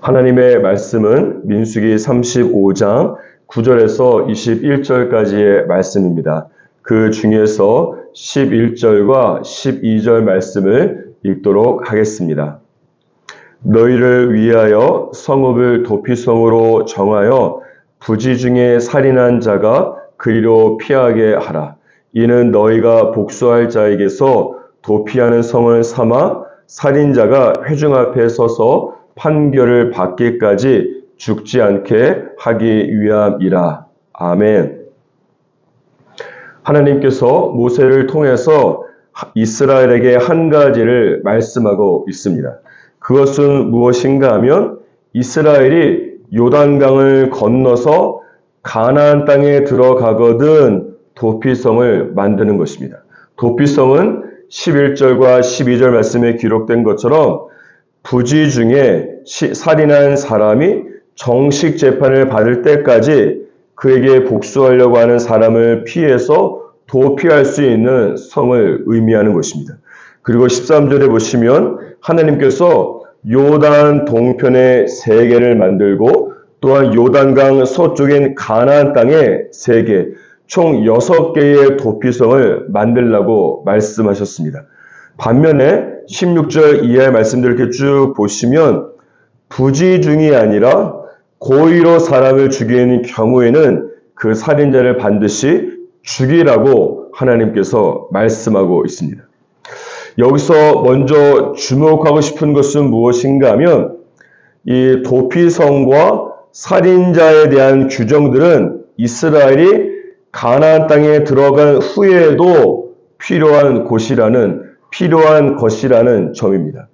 하나님의 말씀은 민수기 35장 9절에서 21절까지의 말씀입니다. 그 중에서 11절과 12절 말씀을 읽도록 하겠습니다. 너희를 위하여 성읍을 도피성으로 정하여 부지 중에 살인한 자가 그리로 피하게 하라. 이는 너희가 복수할 자에게서 도피하는 성을 삼아 살인자가 회중 앞에 서서 판결을 받기까지 죽지 않게 하기 위함이라. 아멘. 하나님께서 모세를 통해서 이스라엘에게 한 가지를 말씀하고 있습니다. 그것은 무엇인가 하면 이스라엘이 요단강을 건너서 가나안 땅에 들어가거든 도피성을 만드는 것입니다. 도피성은 11절과 12절 말씀에 기록된 것처럼 부지 중에 살인한 사람이 정식 재판을 받을 때까지 그에게 복수하려고 하는 사람을 피해서 도피할 수 있는 성을 의미하는 것입니다. 그리고 13절에 보시면 하나님께서 요단 동편에 3개를 만들고 또한 요단강 서쪽인 가나안 땅에 3개, 총 6개의 도피성을 만들라고 말씀하셨습니다. 반면에 16절 이하의 말씀들을 이렇게 쭉 보시면 부지 중이 아니라 고의로 사람을 죽이는 경우에는 그 살인자를 반드시 죽이라고 하나님께서 말씀하고 있습니다. 여기서 먼저 주목하고 싶은 것은 무엇인가 하면 이 도피성과 살인자에 대한 규정들은 이스라엘이 가나안 땅에 들어간 후에도 필요한 것이라는 점입니다.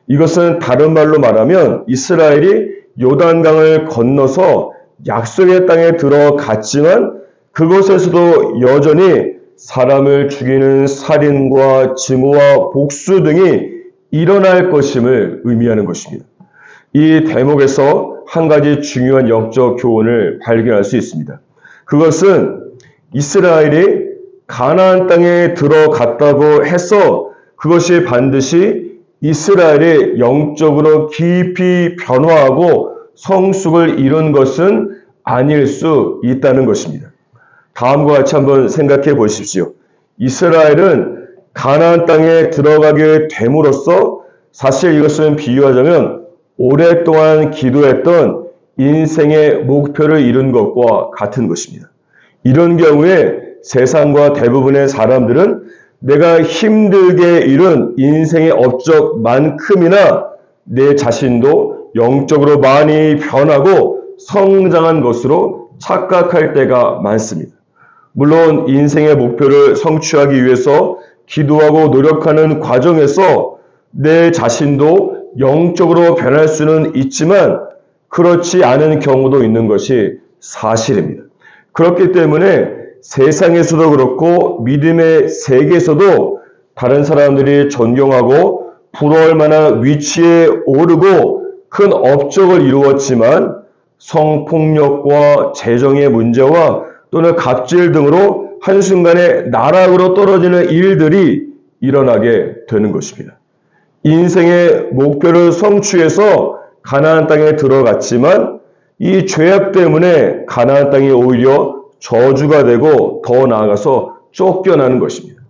이것은 다른 말로 말하면 이스라엘이 요단강을 건너서 약속의 땅에 들어갔지만 그곳에서도 여전히 사람을 죽이는 살인과 증오와 복수 등이 일어날 것임을 의미하는 것입니다. 이 대목에서 한 가지 중요한 영적 교훈을 발견할 수 있습니다. 그것은 이스라엘이 가나안 땅에 들어갔다고 해서 그것이 반드시 이스라엘이 영적으로 깊이 변화하고 성숙을 이룬 것은 아닐 수 있다는 것입니다. 다음과 같이 한번 생각해 보십시오. 이스라엘은 가나안 땅에 들어가게 됨으로써 사실 이것은 비유하자면 오랫동안 기도했던 인생의 목표를 이룬 것과 같은 것입니다. 이런 경우에 세상과 대부분의 사람들은 내가 힘들게 이룬 인생의 업적만큼이나 내 자신도 영적으로 많이 변하고 성장한 것으로 착각할 때가 많습니다. 물론 인생의 목표를 성취하기 위해서 기도하고 노력하는 과정에서 내 자신도 영적으로 변할 수는 있지만 그렇지 않은 경우도 있는 것이 사실입니다. 그렇기 때문에 세상에서도 그렇고 믿음의 세계에서도 다른 사람들이 존경하고 부러워할 만한 위치에 오르고 큰 업적을 이루었지만 성폭력과 재정의 문제와 또는 갑질 등으로 한순간에 나락으로 떨어지는 일들이 일어나게 되는 것입니다. 인생의 목표를 성취해서 가나안 땅에 들어갔지만 이 죄악 때문에 가나안 땅이 오히려 저주가 되고 더 나아가서 쫓겨나는 것입니다.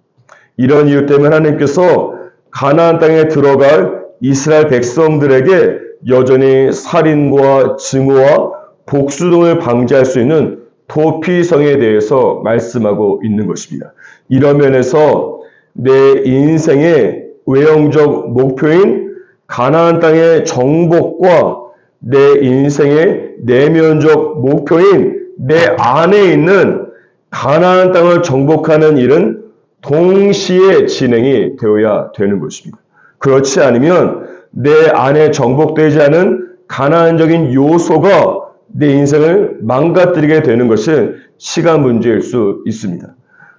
이런 이유 때문에 하나님께서 가나안 땅에 들어갈 이스라엘 백성들에게 여전히 살인과 증오와 복수 등을 방지할 수 있는 도피성에 대해서 말씀하고 있는 것입니다. 이런 면에서 내 인생의 외형적 목표인 가나안 땅의 정복과 내 인생의 내면적 목표인 내 안에 있는 가나안 땅을 정복하는 일은 동시에 진행이 되어야 되는 것입니다. 그렇지 않으면 내 안에 정복되지 않은 가나안적인 요소가 내 인생을 망가뜨리게 되는 것은 시간 문제일 수 있습니다.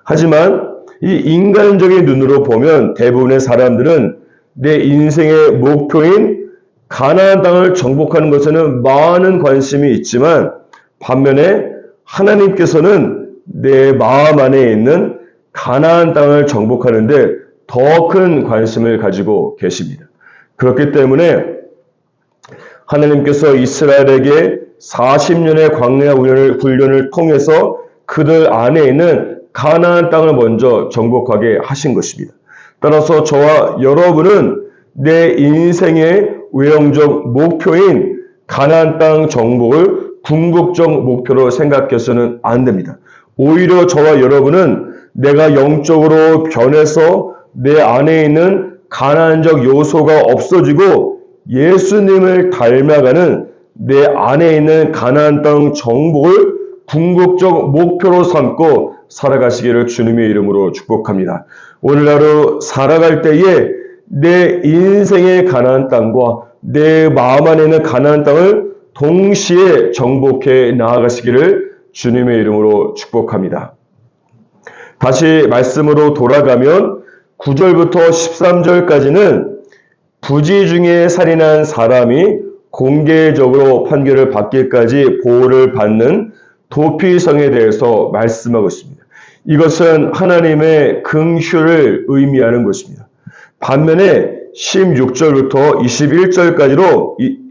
하지만 이 인간적인 눈으로 보면 대부분의 사람들은 내 인생의 목표인 가나안 땅을 정복하는 것에는 많은 관심이 있지만 반면에 하나님께서는 내 마음 안에 있는 가나안 땅을 정복하는 데 더 큰 관심을 가지고 계십니다. 그렇기 때문에 하나님께서 이스라엘에게 40년의 광야 훈련을 통해서 그들 안에 있는 가나안 땅을 먼저 정복하게 하신 것입니다. 따라서 저와 여러분은 내 인생의 외형적 목표인 가나안 땅 정복을 궁극적 목표로 생각해서는 안 됩니다. 오히려 저와 여러분은 내가 영적으로 변해서 내 안에 있는 가나안적 요소가 없어지고 예수님을 닮아가는 내 안에 있는 가나안 땅 정복을 궁극적 목표로 삼고 살아가시기를 주님의 이름으로 축복합니다. 오늘 하루 살아갈 때에 내 인생의 가나안 땅과 내 마음 안에 있는 가나안 땅을 동시에 정복해 나아가시기를 주님의 이름으로 축복합니다. 다시 말씀으로 돌아가면 9절부터 13절까지는 부지 중에 살인한 사람이 공개적으로 판결을 받기까지 보호를 받는 도피성에 대해서 말씀하고 있습니다. 이것은 하나님의 긍휼을 의미하는 것입니다. 반면에 16절부터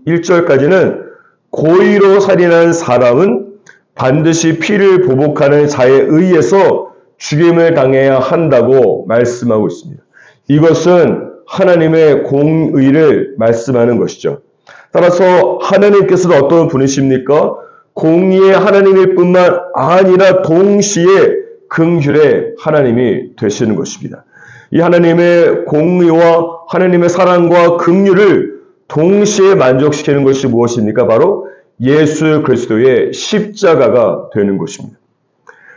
21절까지는 고의로 살인한 사람은 반드시 피를 보복하는 자에 의해서 죽임을 당해야 한다고 말씀하고 있습니다. 이것은 하나님의 공의를 말씀하는 것이죠. 따라서 하나님께서는 어떤 분이십니까? 공의의 하나님일 뿐만 아니라 동시에 긍휼의 하나님이 되시는 것입니다. 이 하나님의 공의와 하나님의 사랑과 긍휼을 동시에 만족시키는 것이 무엇입니까? 바로 예수 그리스도의 십자가가 되는 것입니다.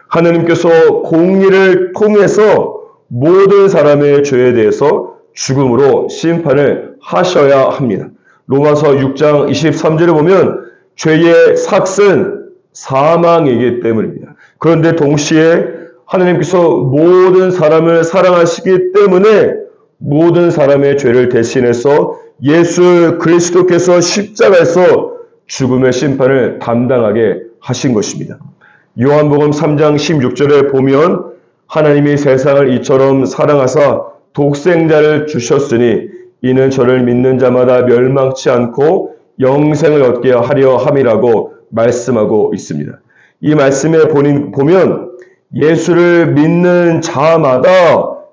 하나님께서 공의를 통해서 모든 사람의 죄에 대해서 죽음으로 심판을 하셔야 합니다. 로마서 6장 23절에 보면 죄의 삭은 사망이기 때문입니다. 그런데 동시에 하나님께서 모든 사람을 사랑하시기 때문에 모든 사람의 죄를 대신해서 예수 그리스도께서 십자가에서 죽음의 심판을 담당하게 하신 것입니다. 요한복음 3장 16절에 보면 하나님이 세상을 이처럼 사랑하사 독생자를 주셨으니 이는 저를 믿는 자마다 멸망치 않고 영생을 얻게 하려 함이라고 말씀하고 있습니다. 이 말씀에 보면 예수를 믿는 자마다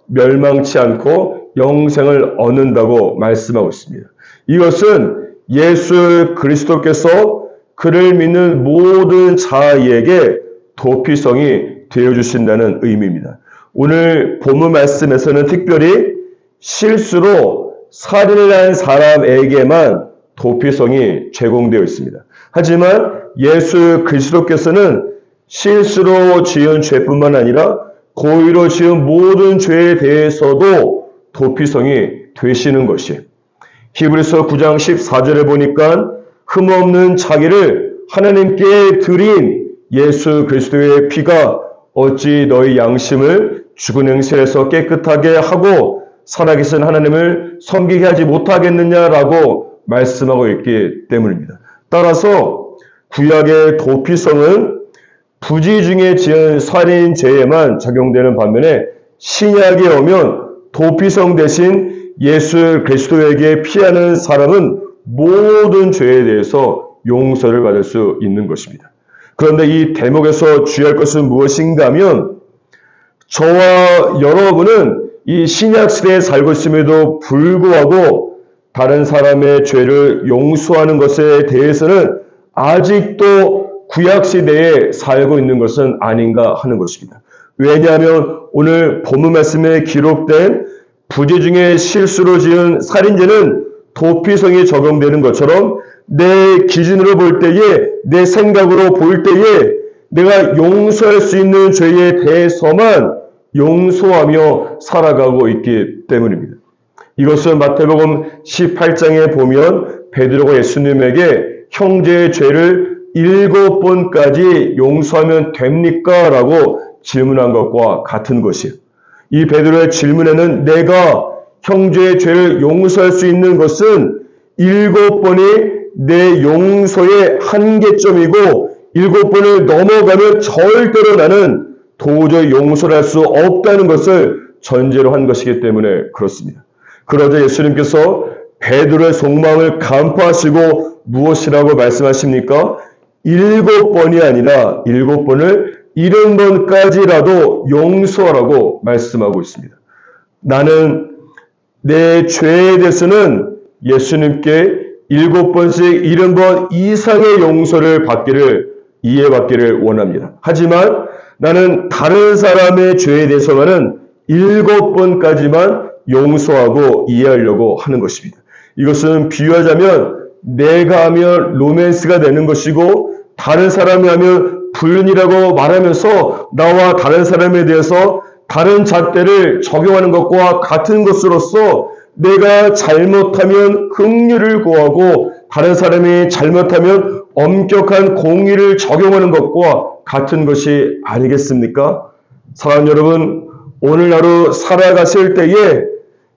멸망치 않고 영생을 얻는다고 말씀하고 있습니다. 이것은 예수 그리스도께서 그를 믿는 모든 자에게 도피성이 되어주신다는 의미입니다. 오늘 본문 말씀에서는 특별히 실수로 살인을 한 사람에게만 도피성이 제공되어 있습니다. 하지만 예수 그리스도께서는 실수로 지은 죄뿐만 아니라 고의로 지은 모든 죄에 대해서도 도피성이 되시는 것이에요. 히브리서 9장 14절에 보니까 흠없는 자기를 하나님께 드린 예수 그리스도의 피가 어찌 너희 양심을 죽은 행실에서 깨끗하게 하고 살아계신 하나님을 섬기게 하지 못하겠느냐라고 말씀하고 있기 때문입니다. 따라서 구약의 도피성은 부지 중에 지은 살인죄에만 적용되는 반면에 신약에 오면 도피성 대신 예수 그리스도에게 피하는 사람은 모든 죄에 대해서 용서를 받을 수 있는 것입니다. 그런데 이 대목에서 주의할 것은 무엇인가 하면 저와 여러분은 이 신약 시대에 살고 있음에도 불구하고 다른 사람의 죄를 용서하는 것에 대해서는 아직도 구약 시대에 살고 있는 것은 아닌가 하는 것입니다. 왜냐하면 오늘 본문 말씀에 기록된 부지 중에 실수로 지은 살인죄는 도피성이 적용되는 것처럼 내 기준으로 볼 때에, 내 생각으로 볼 때에 내가 용서할 수 있는 죄에 대해서만 용서하며 살아가고 있기 때문입니다. 이것은 마태복음 18장에 보면 베드로가 예수님에게 형제의 죄를 7번까지 용서하면 됩니까? 라고 질문한 것과 같은 것이에요. 이 베드로의 질문에는 내가 형제의 죄를 용서할 수 있는 것은 7번이 내 용서의 한계점이고 7번을 넘어가면 절대로 나는 도저히 용서를 할 수 없다는 것을 전제로 한 것이기 때문에 그렇습니다. 그러자 예수님께서 베드로의 속마음을 간파하시고 무엇이라고 말씀하십니까? 7번이 아니라 7번을 70번까지라도 용서하라고 말씀하고 있습니다. 나는 내 죄에 대해서는 예수님께 7번씩 70번 이상의 용서를 이해받기를 원합니다. 하지만 나는 다른 사람의 죄에 대해서만은 7번까지만 용서하고 이해하려고 하는 것입니다. 이것은 비유하자면 내가 하면 로맨스가 되는 것이고 다른 사람이 하면 불륜이라고 말하면서 나와 다른 사람에 대해서 다른 잣대를 적용하는 것과 같은 것으로서 내가 잘못하면 긍휼을 구하고 다른 사람이 잘못하면 엄격한 공의를 적용하는 것과 같은 것이 아니겠습니까? 사랑하는 여러분, 오늘 하루 살아가실 때에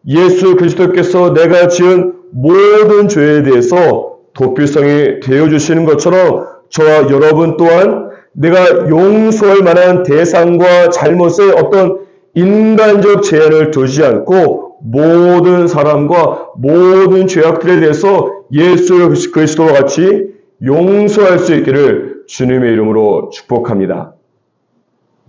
예수 그리스도께서 내가 지은 모든 죄에 대해서 도필성이 되어주시는 것처럼 저와 여러분 또한 내가 용서할 만한 대상과 잘못의 어떤 인간적 제한을 두지 않고 모든 사람과 모든 죄악들에 대해서 예수 그리스도와 같이 용서할 수 있기를 주님의 이름으로 축복합니다.